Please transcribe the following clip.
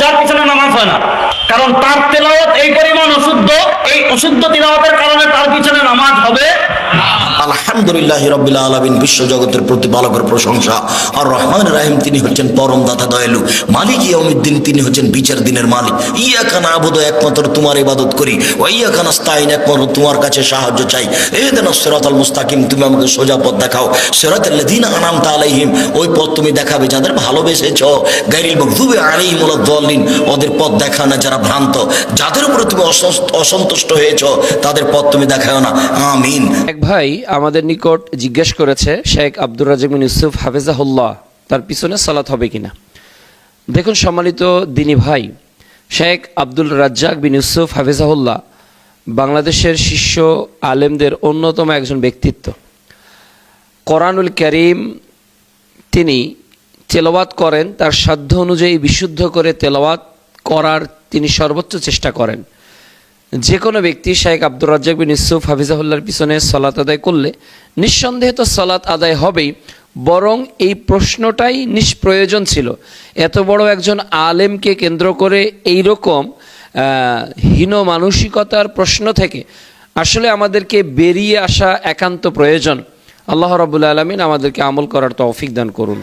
যার পিছনে নামাজ হয় না, কারণ তার তেলাওয়াত এই পরিমাণ অশুদ্ধ, এই অশুদ্ধ তিলাওয়াতের কারণে তার পিছনে নামাজ হবে। আলহামদুলিল্লাহ রাব্বিল আলামিন, বিশ্ব জগতের প্রতিপালকের প্রশংসা। আর রহমান রাহিম, তিনি হচ্ছেন পরম দাতা দয়ালু। মালিক ইয়াউমিদ্দিন, তিনি হচ্ছেন বিচার দিনের মালিক। ইয়াকা নাবুদু, একমাত্র তোমার ইবাদত করি। ওয়া ইয়াকা নাস্তাইন, একমাত্র তোমার কাছে সাহায্য চাই। ইহদিনাস সিরাতাল মুস্তাকিম, তুমি আমাকে সোজা পথ দেখাও। সিরাতাল লাযিনা আনআমতা আলাইহিম, ওই পথ তুমি দেখাবে যাদের ভালোবেসেছো। গায়রিল মাগদুবি আলাইহিম ওয়ালাদ-দাল্লিন, ওদের পথ দেখাও না যারা ভ্রান্ত। যাদের উপরে তুমি অসন্তুষ্ট হয়েছো তাদের পথ তুমি দেখাও না। আমিন। এক ভাই আমাদের নিকট জিজ্ঞেস করেছে, শেখ আব্দুর রাজ্জাক বিন ইউসুফ হাফিজাহুল্লাহ, তার পিছনে সালাত হবে কিনা। দেখুন সম্মানিত দিনী ভাই, শেখ আব্দুল রাজ্জাক বিন ইউসুফ হাফিজাহুল্লাহ বাংলাদেশের শীর্ষ আলেমদের অন্যতম একজন ব্যক্তিত্ব। কোরআনুল কারীম তিনি তেলাওয়াত করেন, তার সাধ্য অনুযায়ী বিশুদ্ধ করে তেলাওয়াত করার তিনি সর্বোচ্চ চেষ্টা করেন। যে কোনো ব্যক্তি শেখ আব্দুর রাজ্জাক বিন ইউসুফ হাফিজাহুল্লাহর পিছনে সালাত আদায় করলে নিঃসন্দেহে তো সালাত আদায় হবেই, বরং এই প্রশ্নটাই নিষ্প্রয়োজন ছিল। এত বড় একজন আলেমকে কেন্দ্র করে এই রকম হীন মানসিকতার প্রশ্ন থেকে আসলে আমাদেরকে বেরিয়ে আসা একান্ত প্রয়োজন। আল্লাহ রাব্বুল আলামিন আমাদেরকে আমল করার তৌফিক দান করুন।